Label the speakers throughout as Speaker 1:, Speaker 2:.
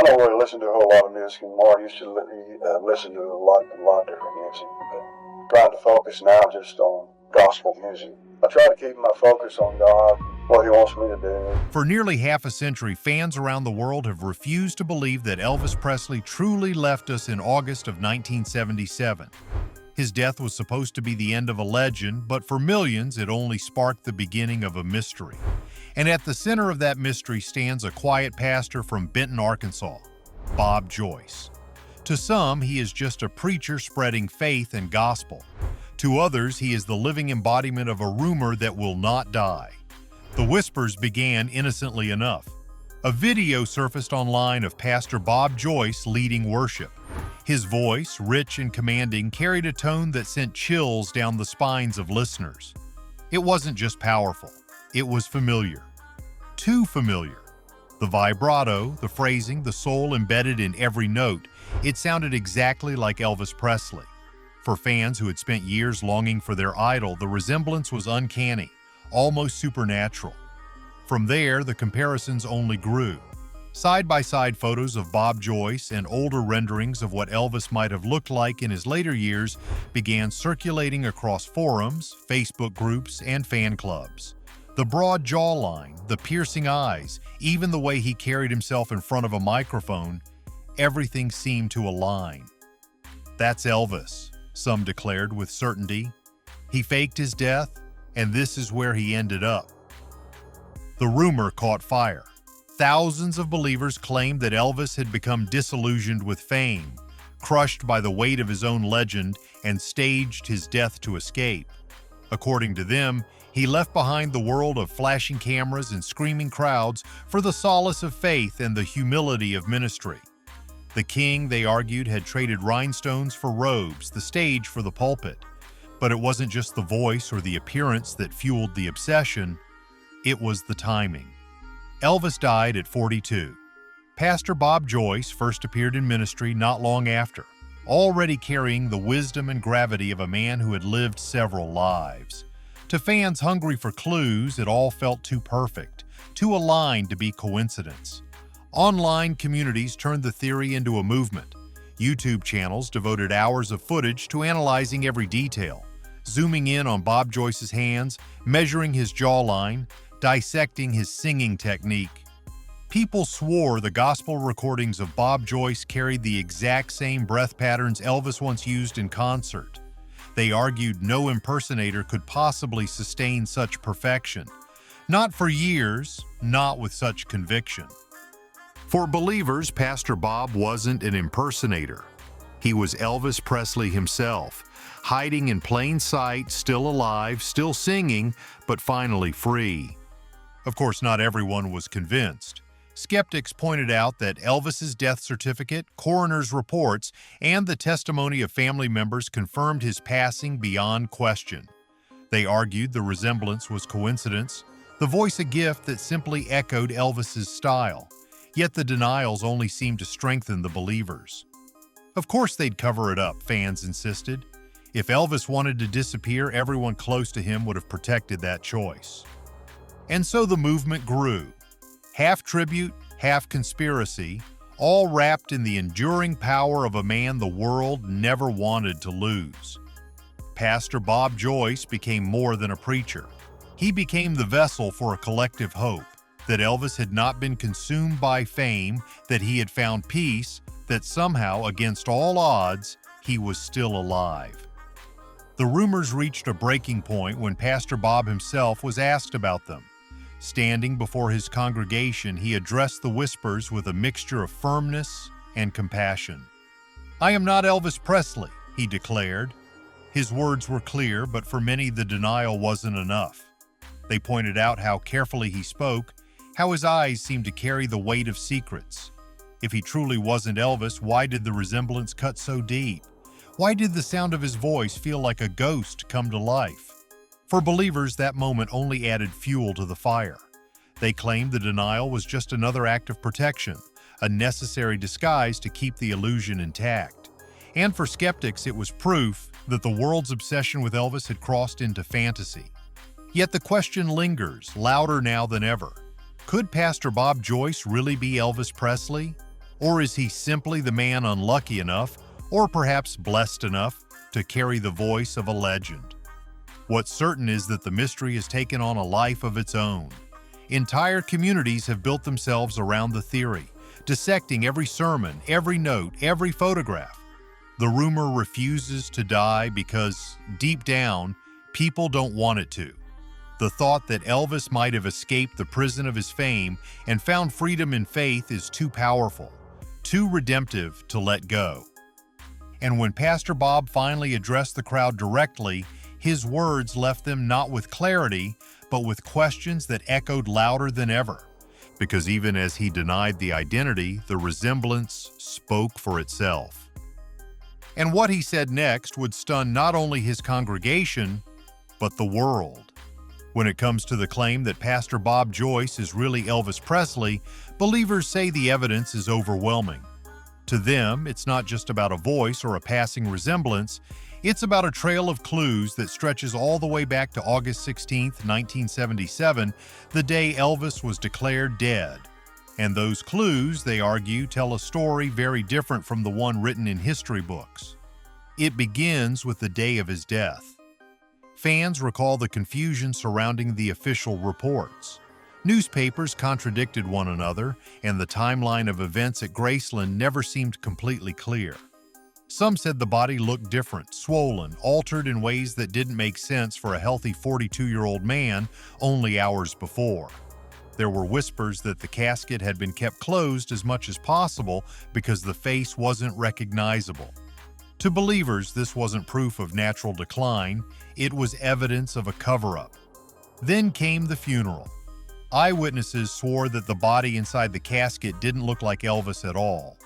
Speaker 1: don't really listen to a whole lot of music anymore. I used to listen to a lot different music, but trying to focus now just on gospel music. I try to keep my focus on God, what He wants me to do.
Speaker 2: For nearly half a century, fans around the world have refused to believe that Elvis Presley truly left us in August of 1977. His death was supposed to be the end of a legend, but for millions, it only sparked the beginning of a mystery. And at the center of that mystery stands a quiet pastor from Benton, Arkansas, Bob Joyce. To some, he is just a preacher spreading faith and gospel. To others, he is the living embodiment of a rumor that will not die. The whispers began innocently enough. A video surfaced online of Pastor Bob Joyce leading worship. His voice, rich and commanding, carried a tone that sent chills down the spines of listeners. It wasn't just powerful, it was familiar. Too familiar. The vibrato, the phrasing, the soul embedded in every note, it sounded exactly like Elvis Presley. For fans who had spent years longing for their idol, the resemblance was uncanny, almost supernatural. From there, the comparisons only grew. Side-by-side photos of Bob Joyce and older renderings of what Elvis might have looked like in his later years began circulating across forums, Facebook groups, and fan clubs. The broad jawline, the piercing eyes, even the way he carried himself in front of a microphone, everything seemed to align. "That's Elvis," some declared with certainty. "He faked his death, and this is where he ended up." The rumor caught fire. Thousands of believers claimed that Elvis had become disillusioned with fame, crushed by the weight of his own legend, and staged his death to escape. According to them, he left behind the world of flashing cameras and screaming crowds for the solace of faith and the humility of ministry. The king, they argued, had traded rhinestones for robes, the stage for the pulpit. But it wasn't just the voice or the appearance that fueled the obsession, it was the timing. Elvis died at 42. Pastor Bob Joyce first appeared in ministry not long after, already carrying the wisdom and gravity of a man who had lived several lives. To fans hungry for clues, it all felt too perfect, too aligned to be coincidence. Online communities turned the theory into a movement. YouTube channels devoted hours of footage to analyzing every detail, zooming in on Bob Joyce's hands, measuring his jawline, dissecting his singing technique. People swore the gospel recordings of Bob Joyce carried the exact same breath patterns Elvis once used in concert. They argued no impersonator could possibly sustain such perfection. Not for years, not with such conviction. For believers, Pastor Bob wasn't an impersonator. He was Elvis Presley himself, hiding in plain sight, still alive, still singing, but finally free. Of course, not everyone was convinced. Skeptics pointed out that Elvis's death certificate, coroner's reports, and the testimony of family members confirmed his passing beyond question. They argued the resemblance was coincidence, the voice a gift that simply echoed Elvis's style. Yet the denials only seemed to strengthen the believers. Of course they'd cover it up, fans insisted. If Elvis wanted to disappear, everyone close to him would have protected that choice. And so the movement grew. Half tribute, half conspiracy, all wrapped in the enduring power of a man the world never wanted to lose. Pastor Bob Joyce became more than a preacher. He became the vessel for a collective hope, that Elvis had not been consumed by fame, that he had found peace, that somehow, against all odds, he was still alive. The rumors reached a breaking point when Pastor Bob himself was asked about them. Standing before his congregation, he addressed the whispers with a mixture of firmness and compassion. "I am not Elvis Presley," he declared. His words were clear, but for many the denial wasn't enough. They pointed out how carefully he spoke, how his eyes seemed to carry the weight of secrets. If he truly wasn't Elvis, why did the resemblance cut so deep? Why did the sound of his voice feel like a ghost come to life? For believers, that moment only added fuel to the fire. They claimed the denial was just another act of protection, a necessary disguise to keep the illusion intact. And for skeptics, it was proof that the world's obsession with Elvis had crossed into fantasy. Yet the question lingers, louder now than ever. Could Pastor Bob Joyce really be Elvis Presley? Or is he simply the man unlucky enough, or perhaps blessed enough, to carry the voice of a legend? What's certain is that the mystery has taken on a life of its own. Entire communities have built themselves around the theory, dissecting every sermon, every note, every photograph. The rumor refuses to die because, deep down, people don't want it to. The thought that Elvis might have escaped the prison of his fame and found freedom in faith is too powerful, too redemptive to let go. And when Pastor Bob finally addressed the crowd directly, his words left them not with clarity, but with questions that echoed louder than ever. Because even as he denied the identity, the resemblance spoke for itself. And what he said next would stun not only his congregation, but the world. When it comes to the claim that Pastor Bob Joyce is really Elvis Presley, believers say the evidence is overwhelming. To them, it's not just about a voice or a passing resemblance, it's about a trail of clues that stretches all the way back to August 16, 1977, the day Elvis was declared dead. And those clues, they argue, tell a story very different from the one written in history books. It begins with the day of his death. Fans recall the confusion surrounding the official reports. Newspapers contradicted one another, and the timeline of events at Graceland never seemed completely clear. Some said the body looked different, swollen, altered in ways that didn't make sense for a healthy 42-year-old man only hours before. There were whispers that the casket had been kept closed as much as possible because the face wasn't recognizable. To believers, this wasn't proof of natural decline, it was evidence of a cover-up. Then came the funeral. Eyewitnesses swore that the body inside the casket didn't look like Elvis at all.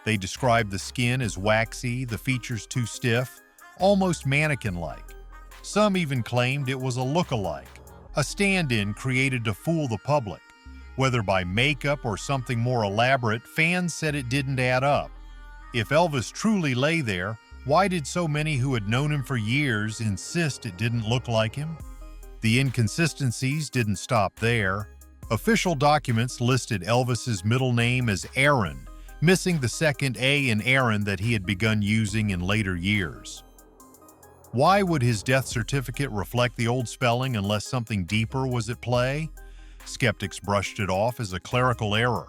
Speaker 2: They described the skin as waxy, the features too stiff, almost mannequin-like. Some even claimed it was a look-alike, a stand-in created to fool the public. Whether by makeup or something more elaborate, fans said it didn't add up. If Elvis truly lay there, why did so many who had known him for years insist it didn't look like him? The inconsistencies didn't stop there. Official documents listed Elvis's middle name as Aaron, missing the second A in Aaron that he had begun using in later years. Why would his death certificate reflect the old spelling unless something deeper was at play? Skeptics brushed it off as a clerical error.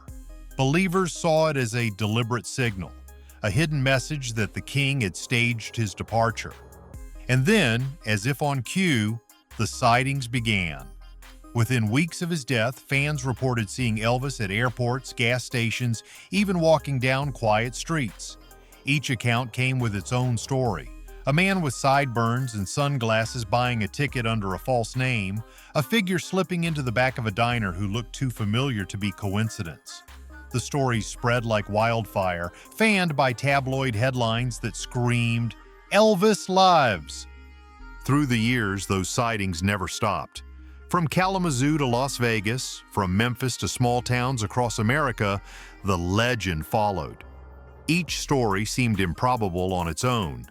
Speaker 2: Believers saw it as a deliberate signal, a hidden message that the king had staged his departure. And then, as if on cue, the sightings began. Within weeks of his death, fans reported seeing Elvis at airports, gas stations, even walking down quiet streets. Each account came with its own story. A man with sideburns and sunglasses buying a ticket under a false name, a figure slipping into the back of a diner who looked too familiar to be coincidence. The stories spread like wildfire, fanned by tabloid headlines that screamed, "Elvis lives!" Through the years, those sightings never stopped. From Kalamazoo to Las Vegas, from Memphis to small towns across America, the legend followed. Each story seemed improbable on its own,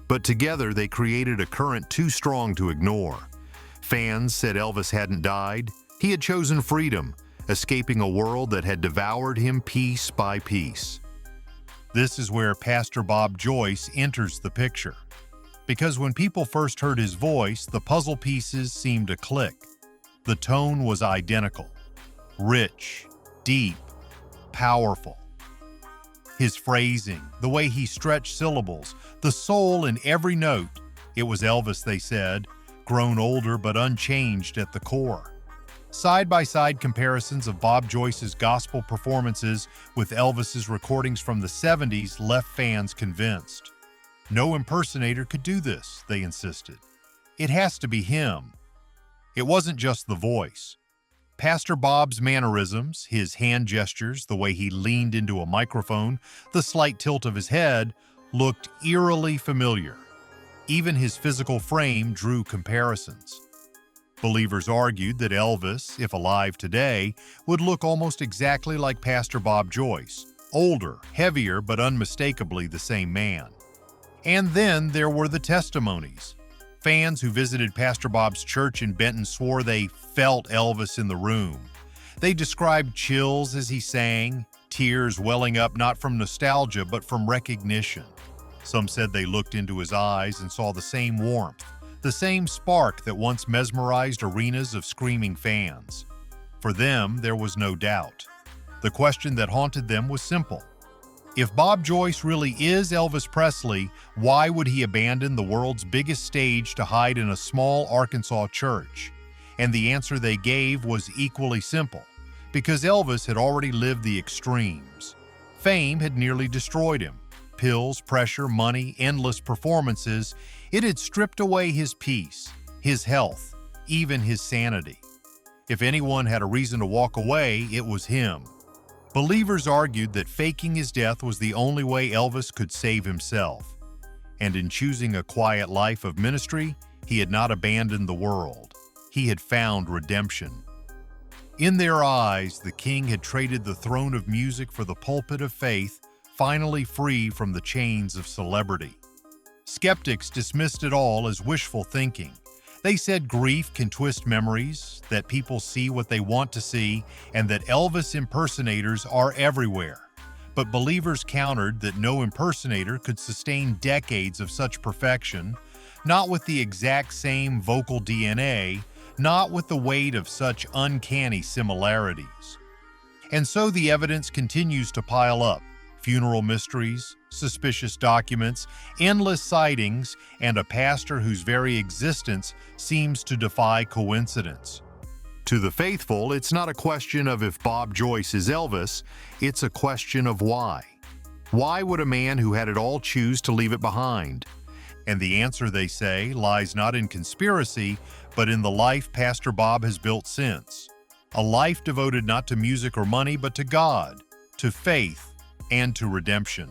Speaker 2: but together they created a current too strong to ignore. Fans said Elvis hadn't died, he had chosen freedom, escaping a world that had devoured him piece by piece. This is where Pastor Bob Joyce enters the picture. Because when people first heard his voice, the puzzle pieces seemed to click. The tone was identical. Rich, deep, powerful. His phrasing, the way he stretched syllables, the soul in every note. It was Elvis, they said, grown older but unchanged at the core. Side-by-side comparisons of Bob Joyce's gospel performances with Elvis's recordings from the 70s left fans convinced. No impersonator could do this, they insisted. It has to be him. It wasn't just the voice. Pastor Bob's mannerisms, his hand gestures, the way he leaned into a microphone, the slight tilt of his head, looked eerily familiar. Even his physical frame drew comparisons. Believers argued that Elvis, if alive today, would look almost exactly like Pastor Bob Joyce, older, heavier, but unmistakably the same man. And then there were the testimonies. Fans who visited Pastor Bob's church in Benton swore they felt Elvis in the room. They described chills as he sang, tears welling up not from nostalgia but from recognition. Some said they looked into his eyes and saw the same warmth, the same spark that once mesmerized arenas of screaming fans. For them, there was no doubt. The question that haunted them was simple. If Bob Joyce really is Elvis Presley, why would he abandon the world's biggest stage to hide in a small Arkansas church? And the answer they gave was equally simple. Because Elvis had already lived the extremes. Fame had nearly destroyed him. Pills, pressure, money, endless performances, it had stripped away his peace, his health, even his sanity. If anyone had a reason to walk away, it was him. Believers argued that faking his death was the only way Elvis could save himself. And in choosing a quiet life of ministry, he had not abandoned the world. He had found redemption. In their eyes, the king had traded the throne of music for the pulpit of faith, finally free from the chains of celebrity. Skeptics dismissed it all as wishful thinking. They said grief can twist memories, that people see what they want to see, and that Elvis impersonators are everywhere. But believers countered that no impersonator could sustain decades of such perfection, not with the exact same vocal DNA, not with the weight of such uncanny similarities. And so the evidence continues to pile up. Funeral mysteries, suspicious documents, endless sightings, and a pastor whose very existence seems to defy coincidence. To the faithful, it's not a question of if Bob Joyce is Elvis, it's a question of why. Why would a man who had it all choose to leave it behind? And the answer, they say, lies not in conspiracy, but in the life Pastor Bob has built since. A life devoted not to music or money, but to God, to faith, and to redemption.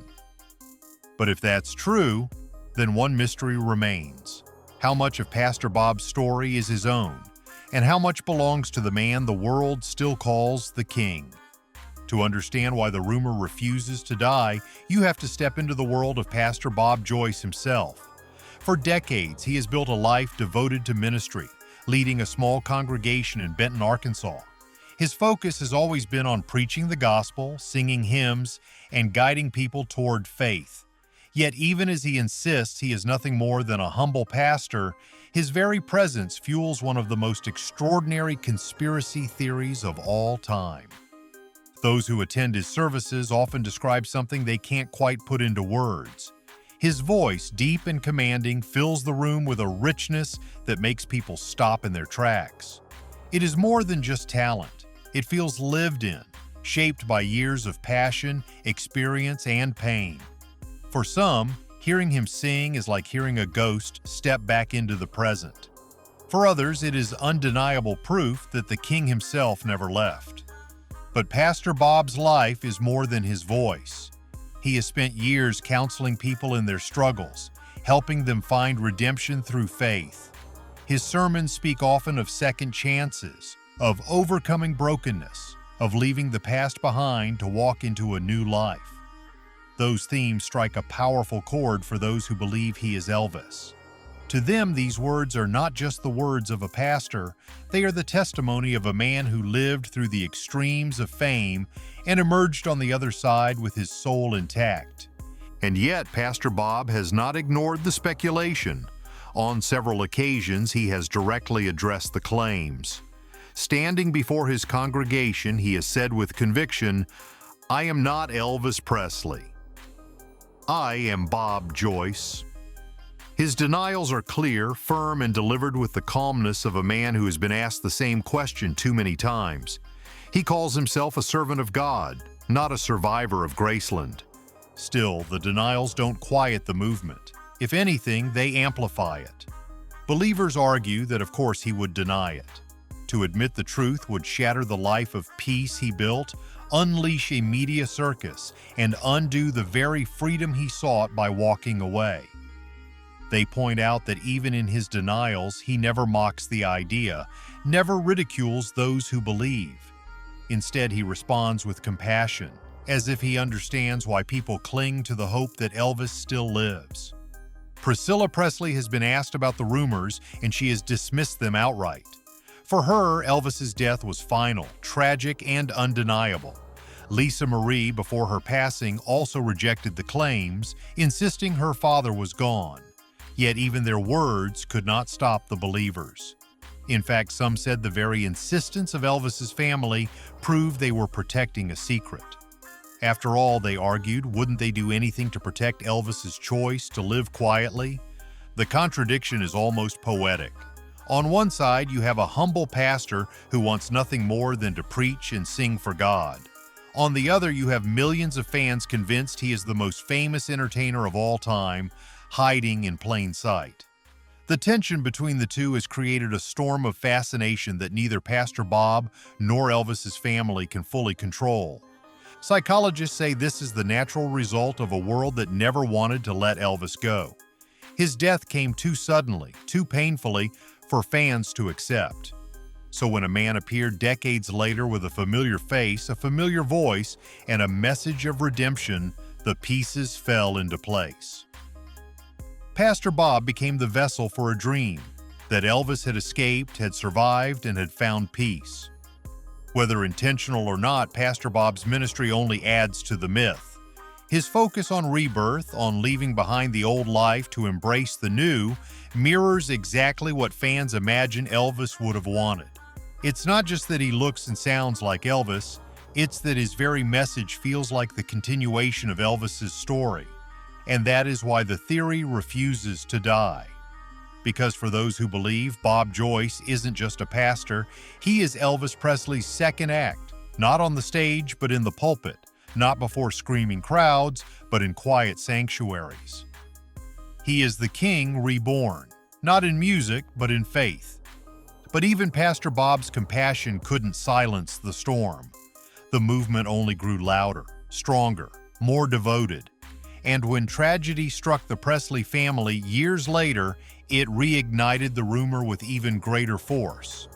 Speaker 2: But if that's true, then one mystery remains. How much of Pastor Bob's story is his own, and how much belongs to the man the world still calls the King? To understand why the rumor refuses to die, you have to step into the world of Pastor Bob Joyce himself. For decades, he has built a life devoted to ministry, leading a small congregation in Benton, Arkansas. His focus has always been on preaching the gospel, singing hymns, and guiding people toward faith. Yet even as he insists he is nothing more than a humble pastor, his very presence fuels one of the most extraordinary conspiracy theories of all time. Those who attend his services often describe something they can't quite put into words. His voice, deep and commanding, fills the room with a richness that makes people stop in their tracks. It is more than just talent. It feels lived in, shaped by years of passion, experience, and pain. For some, hearing him sing is like hearing a ghost step back into the present. For others, it is undeniable proof that the King himself never left. But Pastor Bob's life is more than his voice. He has spent years counseling people in their struggles, helping them find redemption through faith. His sermons speak often of second chances, of overcoming brokenness, of leaving the past behind to walk into a new life. Those themes strike a powerful chord for those who believe he is Elvis. To them, these words are not just the words of a pastor, they are the testimony of a man who lived through the extremes of fame and emerged on the other side with his soul intact. And yet, Pastor Bob has not ignored the speculation. On several occasions, he has directly addressed the claims. Standing before his congregation, he has said with conviction, "I am not Elvis Presley. I am Bob Joyce." His denials are clear, firm, and delivered with the calmness of a man who has been asked the same question too many times. He calls himself a servant of God, not a survivor of Graceland. Still, the denials don't quiet the movement. If anything, they amplify it. Believers argue that of course he would deny it. To admit the truth would shatter the life of peace he built, unleash a media circus, and undo the very freedom he sought by walking away. They point out that even in his denials, he never mocks the idea, never ridicules those who believe. Instead, he responds with compassion, as if he understands why people cling to the hope that Elvis still lives. Priscilla Presley has been asked about the rumors, and she has dismissed them outright. For her, Elvis's death was final, tragic, and undeniable. Lisa Marie, before her passing, also rejected the claims, insisting her father was gone. Yet even their words could not stop the believers. In fact, some said the very insistence of Elvis's family proved they were protecting a secret. After all, they argued, wouldn't they do anything to protect Elvis's choice to live quietly? The contradiction is almost poetic. On one side, you have a humble pastor who wants nothing more than to preach and sing for God. On the other, you have millions of fans convinced he is the most famous entertainer of all time, hiding in plain sight. The tension between the two has created a storm of fascination that neither Pastor Bob nor Elvis's family can fully control. Psychologists say this is the natural result of a world that never wanted to let Elvis go. His death came too suddenly, too painfully for fans to accept. So when a man appeared decades later with a familiar face, a familiar voice, and a message of redemption, the pieces fell into place. Pastor Bob became the vessel for a dream, that Elvis had escaped, had survived, and had found peace. Whether intentional or not, Pastor Bob's ministry only adds to the myth. His focus on rebirth, on leaving behind the old life to embrace the new, mirrors exactly what fans imagine Elvis would have wanted. It's not just that he looks and sounds like Elvis, it's that his very message feels like the continuation of Elvis's story. And that is why the theory refuses to die. Because for those who believe, Bob Joyce isn't just a pastor, he is Elvis Presley's second act, not on the stage but in the pulpit, not before screaming crowds but in quiet sanctuaries. He is the King reborn, not in music but in faith. But even Pastor Bob's compassion couldn't silence the storm. The movement only grew louder, stronger, more devoted. And when tragedy struck the Presley family years later, it reignited the rumor with even greater force.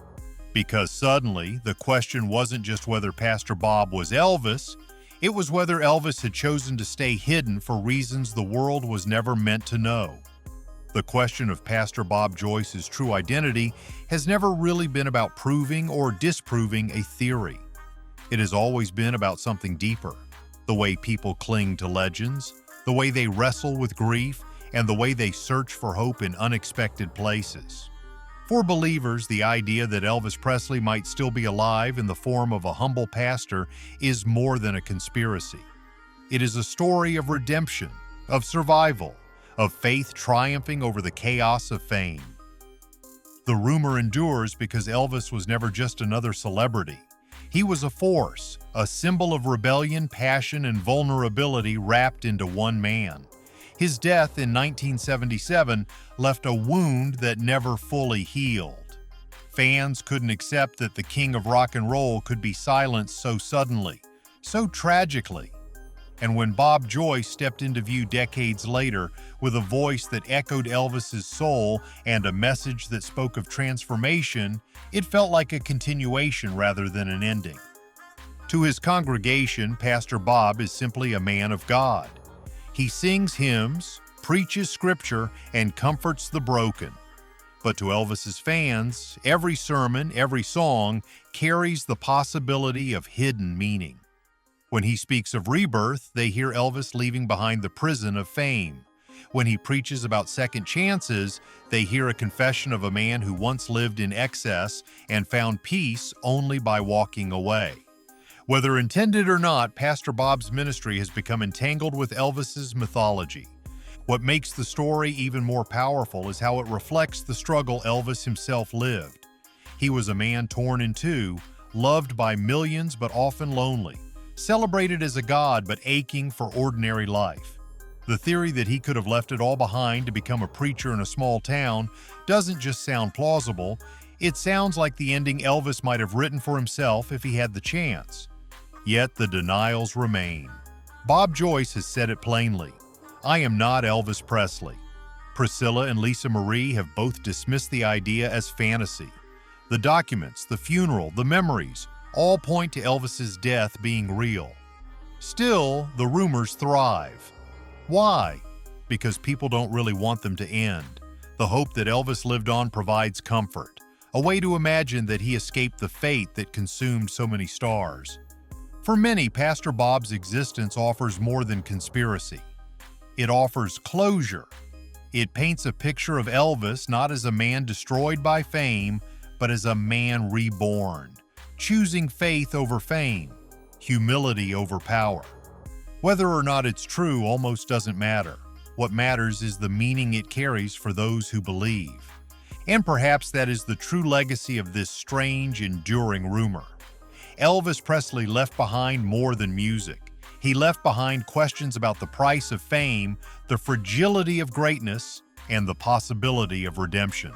Speaker 2: Because suddenly, the question wasn't just whether Pastor Bob was Elvis, it was whether Elvis had chosen to stay hidden for reasons the world was never meant to know. The question of Pastor Bob Joyce's true identity has never really been about proving or disproving a theory. It has always been about something deeper, the way people cling to legends, the way they wrestle with grief, and the way they search for hope in unexpected places. For believers, the idea that Elvis Presley might still be alive in the form of a humble pastor is more than a conspiracy. It is a story of redemption, of survival, of faith triumphing over the chaos of fame. The rumor endures because Elvis was never just another celebrity. He was a force, a symbol of rebellion, passion, and vulnerability wrapped into one man. His death in 1977 left a wound that never fully healed. Fans couldn't accept that the king of rock and roll could be silenced so suddenly, so tragically. And when Bob Joyce stepped into view decades later with a voice that echoed Elvis's soul and a message that spoke of transformation, it felt like a continuation rather than an ending. To his congregation, Pastor Bob is simply a man of God. He sings hymns, preaches scripture, and comforts the broken. But to Elvis's fans, every sermon, every song carries the possibility of hidden meaning. When he speaks of rebirth, they hear Elvis leaving behind the prison of fame. When he preaches about second chances, they hear a confession of a man who once lived in excess and found peace only by walking away. Whether intended or not, Pastor Bob's ministry has become entangled with Elvis's mythology. What makes the story even more powerful is how it reflects the struggle Elvis himself lived. He was a man torn in two, loved by millions but often lonely, celebrated as a god but aching for ordinary life. The theory that he could have left it all behind to become a preacher in a small town doesn't just sound plausible, it sounds like the ending Elvis might have written for himself if he had the chance. Yet the denials remain. Bob Joyce has said it plainly, "I am not Elvis Presley." Priscilla and Lisa Marie have both dismissed the idea as fantasy. The documents, the funeral, the memories, all point to Elvis's death being real. Still, the rumors thrive. Why? Because people don't really want them to end. The hope that Elvis lived on provides comfort, a way to imagine that he escaped the fate that consumed so many stars. For many, Pastor Bob's existence offers more than conspiracy. It offers closure. It paints a picture of Elvis not as a man destroyed by fame, but as a man reborn, choosing faith over fame, humility over power. Whether or not it's true almost doesn't matter. What matters is the meaning it carries for those who believe. And perhaps that is the true legacy of this strange, enduring rumor. Elvis Presley left behind more than music. He left behind questions about the price of fame, the fragility of greatness, and the possibility of redemption.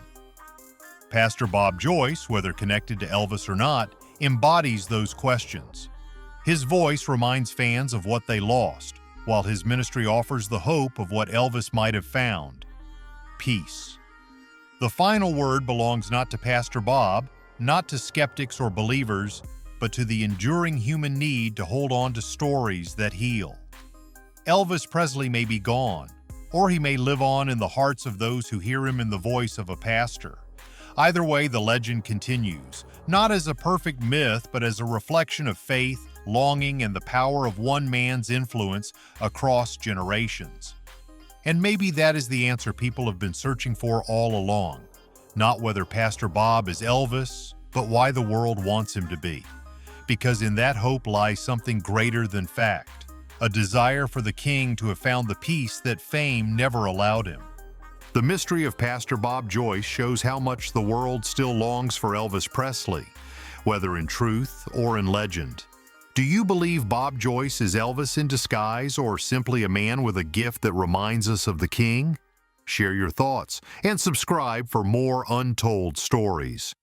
Speaker 2: Pastor Bob Joyce, whether connected to Elvis or not, embodies those questions. His voice reminds fans of what they lost, while his ministry offers the hope of what Elvis might have found: peace. The final word belongs not to Pastor Bob, not to skeptics or believers, but to the enduring human need to hold on to stories that heal. Elvis Presley may be gone, or he may live on in the hearts of those who hear him in the voice of a pastor. Either way, the legend continues, not as a perfect myth, but as a reflection of faith, longing, and the power of one man's influence across generations. And maybe that is the answer people have been searching for all along. Not whether Pastor Bob is Elvis, but why the world wants him to be. Because in that hope lies something greater than fact, a desire for the king to have found the peace that fame never allowed him. The mystery of Pastor Bob Joyce shows how much the world still longs for Elvis Presley, whether in truth or in legend. Do you believe Bob Joyce is Elvis in disguise, or simply a man with a gift that reminds us of the king? Share your thoughts and subscribe for more untold stories.